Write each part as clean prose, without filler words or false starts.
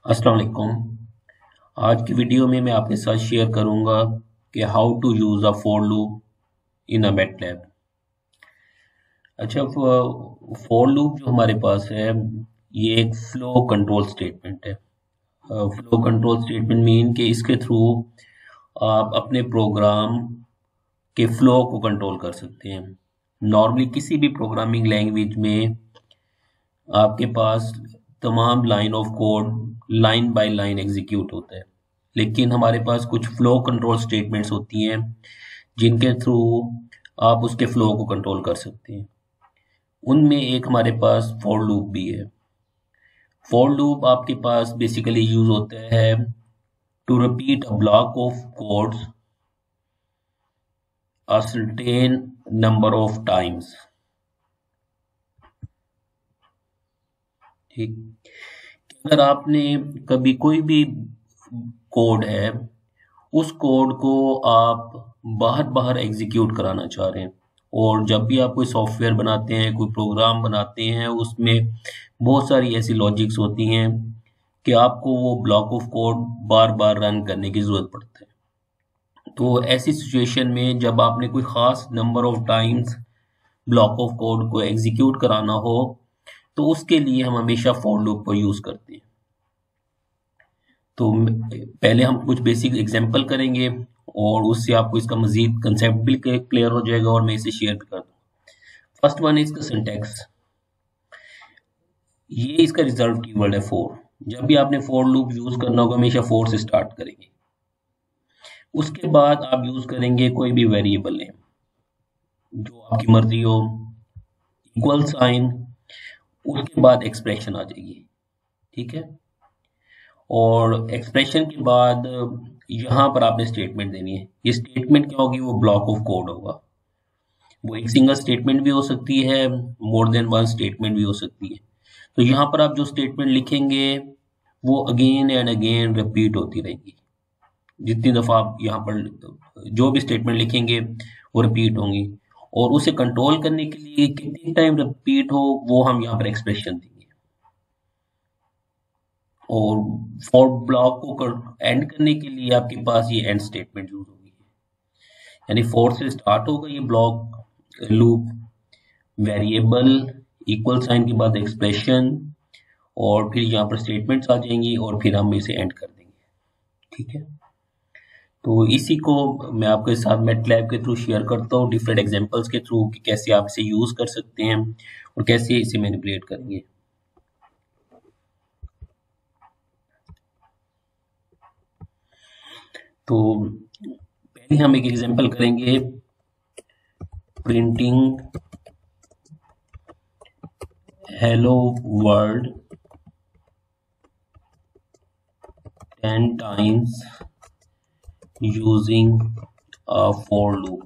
अस्सलाम वालेकुम। आज की वीडियो में मैं आपके साथ शेयर करूंगा कि how to use a for loop in a MATLAB. अच्छा, फॉर लूप जो हमारे पास है ये एक फ्लो कंट्रोल स्टेटमेंट है। फ्लो कंट्रोल स्टेटमेंट मीन कि इसके थ्रू आप अपने प्रोग्राम के फ्लो को कंट्रोल कर सकते हैं। नॉर्मली किसी भी प्रोग्रामिंग लैंग्वेज में आपके पास तमाम line of code line by line execute होता है, लेकिन हमारे पास कुछ फ्लो कंट्रोल स्टेटमेंट्स होती हैं जिनके थ्रू आप उसके फ्लो को कंट्रोल कर सकते हैं। उनमें एक हमारे पास फॉर लूप भी है। फॉर लूप आपके पास बेसिकली यूज होता है to repeat a block of codes a certain number of times. ठीक, अगर आपने कभी कोई भी कोड है, उस कोड को आप बाहर बाहर एग्जीक्यूट कराना चाह रहे हैं, और जब भी आप कोई सॉफ्टवेयर बनाते हैं, कोई प्रोग्राम बनाते हैं, उसमें बहुत सारी ऐसी लॉजिक्स होती हैं कि आपको वो block of code bar bar run करने की जरूरत पड़ती है। तो ऐसी सिचुएशन में जब आपने कोई खास number of times block of code को एग्जीक्यूट कराना हो, तो उसके लिए हम हमेशा फॉर लूप को यूज करते हैं। तो पहले हम कुछ बेसिक एग्जांपल करेंगे और उससे आपको इसका मजीद कंसेप्ट भी क्लियर हो जाएगा और मैं इसे शेयर भी कर दूँ। फर्स्ट वन इज इसका सिंटैक्स। ये इसका रिजर्व कीवर्ड है फॉर। जब भी आपने फॉर लूप यूज करना होगा, हमेशा फॉर से स्टार्ट करेंगे। उसके बाद आप यूज करेंगे कोई भी वेरिएबल नेम जो आपकी मर्जी हो, इक्वल साइन, उसके बाद एक्सप्रेशन आ जाएगी। ठीक है, और एक्सप्रेशन के बाद यहाँ पर आपने स्टेटमेंट देनी है। ये स्टेटमेंट क्या होगी? वो ब्लॉक ऑफ कोड होगा। वो एक सिंगल स्टेटमेंट भी हो सकती है, मोर देन वन स्टेटमेंट भी हो सकती है। तो यहाँ पर आप जो स्टेटमेंट लिखेंगे वो अगेन एंड अगेन रिपीट होती रहेगी। जितनी दफा आप यहाँ पर जो भी स्टेटमेंट लिखेंगे वो रिपीट होंगी, और उसे कंट्रोल करने के लिए कितनी टाइम रिपीट हो वो हम यहाँ पर एक्सप्रेशन देंगे। और फॉर ब्लॉक को एंड करने के लिए आपके पास ये एंड स्टेटमेंट यूज होगी, यानी फॉर से स्टार्ट होगा ये block loop, variable, equal sign के बाद एक्सप्रेशन, और फिर यहाँ पर स्टेटमेंट्स आ जाएंगी और फिर हम इसे एंड कर देंगे। ठीक है, तो इसी को मैं आपके साथ मैटलैब के थ्रू शेयर करता हूँ डिफरेंट एग्जांपल्स के थ्रू कि कैसे आप इसे यूज कर सकते हैं और कैसे इसे मैनिपुलेट करेंगे। तो पहले हम एक एग्जांपल करेंगे, printing hello world 10 times using a for loop.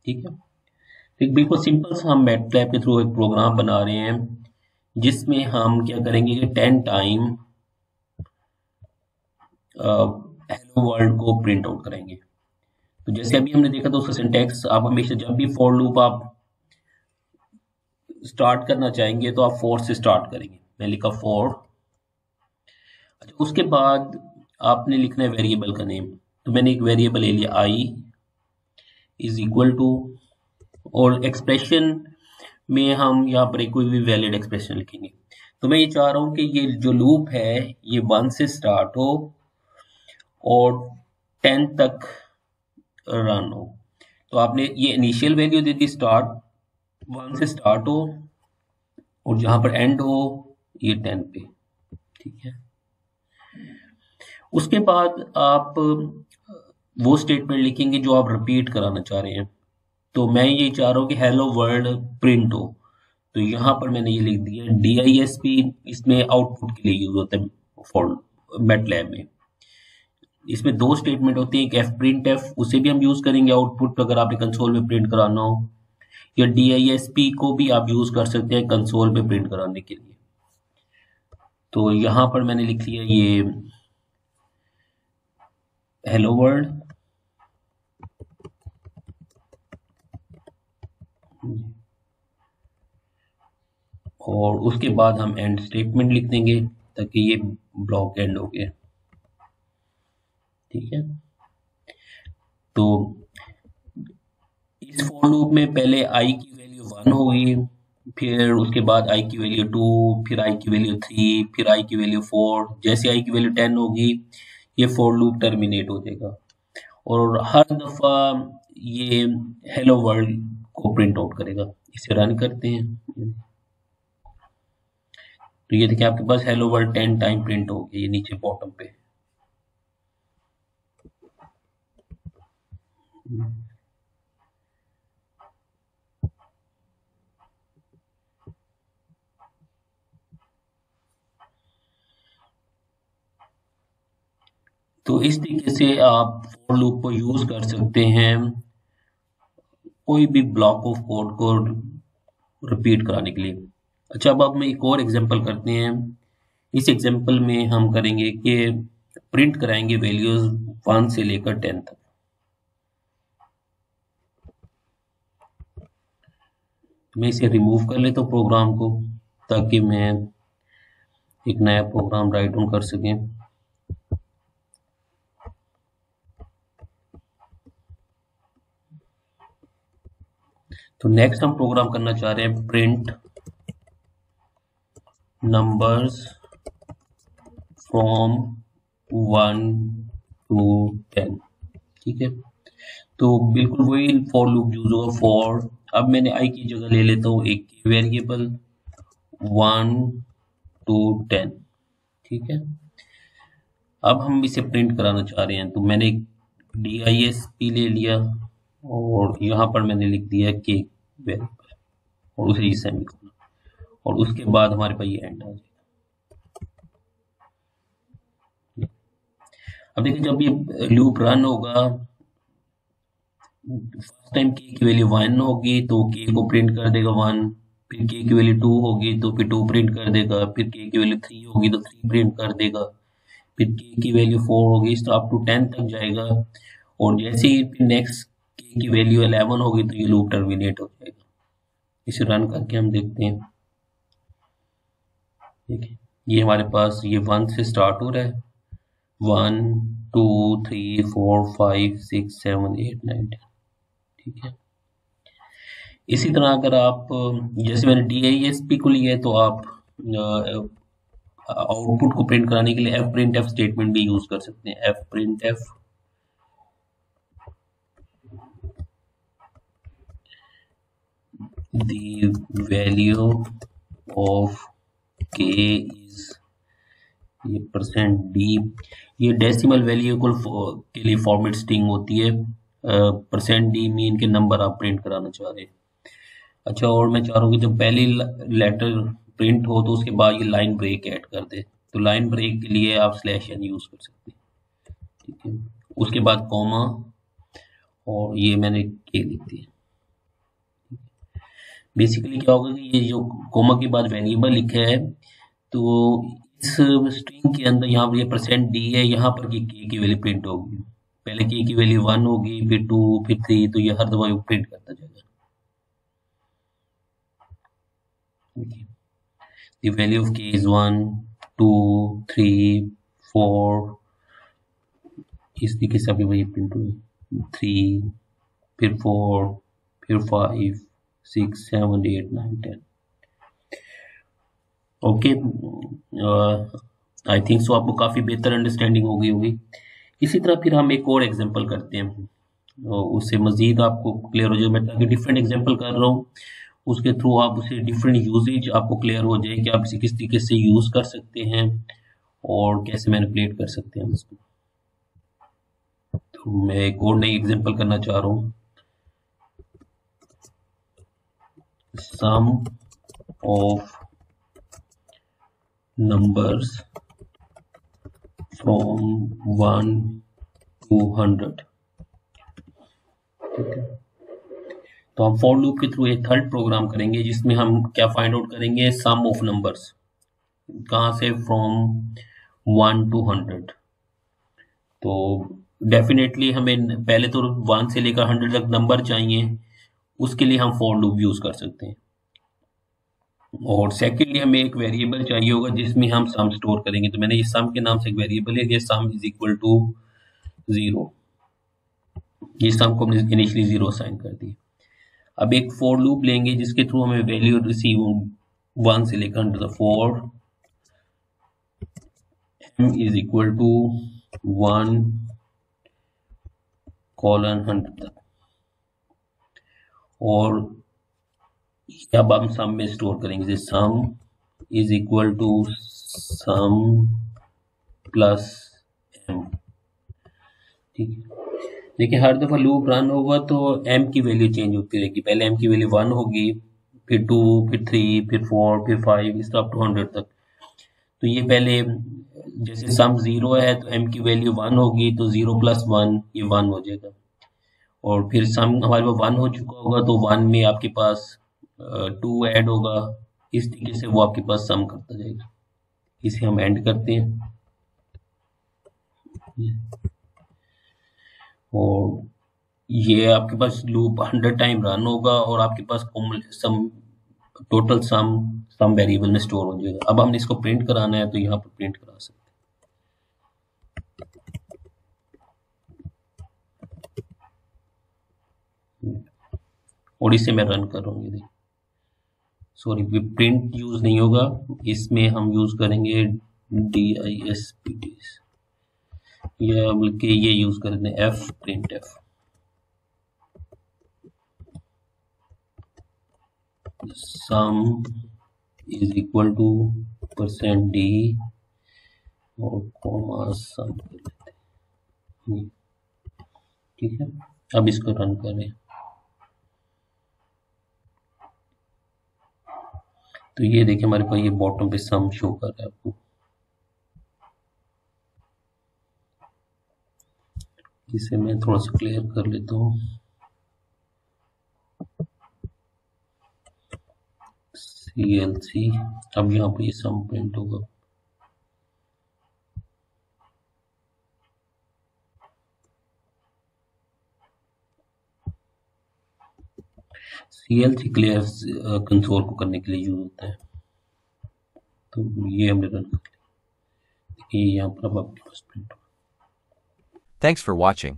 ठीक है, एक बिल्कुल सिंपल सा हम मैटलैब के थ्रू एक प्रोग्राम बना रहे हैं जिसमें हम क्या करेंगे कि 10 टाइम हेलो वर्ल्ड को प्रिंट आउट करेंगे। तो जैसे अभी हमने देखा था उसका सिंटैक्स, आप हमेशा जब भी फॉर लूप आप स्टार्ट करना चाहेंगे तो आप फॉर से स्टार्ट करेंगे। मैं लिखा फॉर। अच्छा, उसके बाद आपने लिखना है वेरिएबल का नेम। तो मैंने एक वेरिएबल ले लिया आई इज इक्वल टू, और एक्सप्रेशन में हम यहाँ पर एक कोई भी वैलिड एक्सप्रेशन लिखेंगे। तो मैं ये चाह रहा हूँ कि ये जो लूप है ये 1 से स्टार्ट हो और 10 तक रन हो। तो आपने ये इनिशियल वैल्यू दे दी स्टार्ट, 1 से स्टार्ट हो और जहां पर एंड हो ये 10 पे। ठीक है, उसके बाद आप वो स्टेटमेंट लिखेंगे जो आप रिपीट कराना चाह रहे हैं। तो मैं ये चाह रहा हूँ कि हेलो वर्ल्ड प्रिंट हो, तो यहाँ पर मैंने ये लिख दिया DISP। इसमें आउटपुट के लिए यूज होता है फॉर मैटलैब में। इसमें दो स्टेटमेंट होती है, एक एफ प्रिंट एफ, उसे भी हम यूज करेंगे आउटपुट अगर आपने कंसोल में प्रिंट कराना हो, या DISP को भी आप यूज कर सकते हैं कंसोल पे प्रिंट कराने के लिए। तो यहाँ पर मैंने लिख लिया ये हेलो वर्ल्ड, और उसके बाद हम एंड स्टेटमेंट लिख देंगे। तक कि ये ब्लॉक एंड हो गया। ठीक है, तो इस फॉर लूप में पहले आई की वैल्यू 1 होगी, फिर उसके बाद आई की वैल्यू 2, फिर आई की वैल्यू 3, फिर आई की वैल्यू 4। जैसे आई की वैल्यू 10 होगी ये फॉर लूप टर्मिनेट हो जाएगा और हर दफा ये हेलो वर्ल्ड को प्रिंट आउट करेगा। इसे रन करते हैं तो ये देखिए आपके पास हेलो वर्ल्ड 10 टाइम प्रिंट हो गया ये नीचे बॉटम पे। तो इस तरीके से आप फॉर लूप को यूज कर सकते हैं कोई भी ब्लॉक ऑफ कोड को रिपीट कराने के लिए। अच्छा, अब हम एक और एग्जांपल करते हैं। इस एग्जांपल में हम करेंगे कि प्रिंट कराएंगे वैल्यूज 1 से लेकर 10 तक। मैं इसे रिमूव कर लेता हूँ प्रोग्राम को, ताकि मैं एक नया प्रोग्राम राइट डाउन कर सकें। तो नेक्स्ट हम प्रोग्राम करना चाह रहे हैं प्रिंट नंबर्स फ्रॉम 1 to 10। ठीक है, तो बिल्कुल वही फॉर लूप यूज होगा। फॉर, अब मैंने आई की जगह ले लेता हूँ एक वेरिएबल 1 to 10। ठीक है, अब हम इसे प्रिंट कराना चाह रहे हैं तो मैंने DISP ले लिया और यहाँ पर मैंने लिख दिया के वेरिएबल और उसे सेमीकोलन और उसके बाद हमारे पास ये एंड आ जाएगा। अब देखिए जब ये लूप रन होगा, फर्स्ट टाइम के की वैल्यू 1 होगी तो के को प्रिंट कर देगा 1, फिर के की वैल्यू 2 होगी तो फिर 2 प्रिंट कर देगा, फिर के की वैल्यू 3 होगी तो 3 प्रिंट कर देगा, फिर के की वैल्यू 4 होगी तो अप टू 10 तक जाएगा और जैसे ही फिर नेक्स्ट के की वैल्यू 11 होगी तो ये लूप टर्मिनेट हो जाएगा। इसे रन करके हम देखते हैं। देखिए ये हमारे पास ये 1 से स्टार्ट हो रहा है, 1 2 3 4 5 6 7 8 9 10। ठीक है, इसी तरह अगर आप जैसे मैंने DISP को लिया है तो आप आउटपुट को प्रिंट कराने के लिए fprintf स्टेटमेंट भी यूज कर सकते हैं। fprintf the value of k is ये %d, ये डेसिमल वैल्यू के लिए फॉर्मेट स्ट्रिंग होती है। %d मीन के नंबर आप प्रिंट कराना चाह रहे हैं। अच्छा, और मैं चाह रहा हूँ कि जब पहली लेटर प्रिंट हो तो उसके बाद ये लाइन ब्रेक ऐड कर दे, तो लाइन ब्रेक के लिए आप /n यूज कर सकते हैं। ठीक है, उसके बाद कॉमा और ये मैंने के लिख दिया। बेसिकली क्या होगा कि ये जो कॉमा के बाद वेरिएबल लिखा है तो इस स्ट्रिंग के अंदर यहाँ पर ये %d है, यहाँ पर के की वैल्यू प्रिंट होगी। पहले के की वैल्यू 1 होगी, फिर 2, फिर 3, तो ये हर दफा प्रिंट करता जाएगा। The value of k is 1 2 3 4, इस तरीके से अभी वही प्रिंट हुई, 3 फिर 4 फिर 5 6 7 8 9 10। ओके, आई थिंक सो आपको काफी बेहतर अंडरस्टैंडिंग हो गई होगी। इसी तरह फिर हम एक और एग्जांपल करते हैं, उससे मजीद आपको क्लियर हो जाए। मैं ताकि डिफरेंट एग्जांपल कर रहा हूँ, उसके थ्रू आप उसे डिफरेंट यूजेज आपको क्लियर हो जाए कि आप इसे किस तरीके से यूज कर सकते हैं और कैसे मैनिपुलेट कर सकते हैं इसको। तो मैं एक और नई एग्जांपल करना चाह रहा हूँ, सम ऑफ नंबर्स फ्रॉम 1 to 100। ठीक है, तो हम फॉर लूप के थ्रू एक थर्ड प्रोग्राम करेंगे जिसमें हम क्या फाइंड आउट करेंगे, सम ऑफ नंबर्स। कहाँ से, फ्रॉम 1 to 100। तो डेफिनेटली हमें पहले तो 1 से लेकर 100 तक नंबर चाहिए, उसके लिए हम फॉर लूप यूज कर सकते हैं। और सेकेंडली हमें एक वेरिएबल चाहिए होगा जिसमें हम सम स्टोर करेंगे। तो मैंने ये सम के नाम से एक वेरिएबल है, ये सम इज इक्वल टू 0। ये सम को हमने इनिशियली 0 असाइन कर दी। अब एक फॉर लूप लेंगे जिसके थ्रू हमें वैल्यू रिसीव 1 से लेकर under the 4 m is equal to 1 colon 100 तक। और अब हम सम में स्टोर करेंगे, sum is equal to sum plus m। ठीक है, देखिए हर दफा लूप रन होगा तो m की वैल्यू चेंज होती रहेगी। पहले m की वैल्यू 1 होगी, फिर 2, फिर 3, फिर 4, फिर 5, इस तरह अप टू 100 तक। तो ये पहले जैसे सम 0 है तो m की वैल्यू 1 होगी, तो 0 प्लस 1 ये 1 हो जाएगा। और फिर सम हमारे पास 1 हो चुका होगा तो 1 में आपके पास 2 ऐड होगा। इस तरीके से वो आपके पास सम करता जाएगा। इसे हम एंड करते हैं। और ये आपके पास लूप 100 टाइम रन होगा और आपके पास सम टोटल सम वेरिएबल में स्टोर हो जाएगा। अब हमने इसको प्रिंट कराना है तो यहाँ पर प्रिंट करा सकते हैं। और इसे मैं रन करूँगी, सॉरी प्रिंट यूज नहीं होगा, इसमें हम यूज करेंगे DISPT, या बल्कि ये यूज करते हैं f print f। Sum is equal to %d और कॉमा सम कर लेते हैं। ठीक है, अब इसको रन करें तो ये देखिए हमारे पास ये बॉटम पे सम शो कर रहा है आपको। इसे मैं थोड़ा सा क्लियर कर लेता हूँ। CLC, अब यहाँ पे ये सम प्रिंट होगा। CLC क्लियर कंसोल को करने के लिए यूज होता है। तो ये हमने रन कर लिया, यहाँ पर अब आपके पास प्रिंट होगा। Thanks for watching.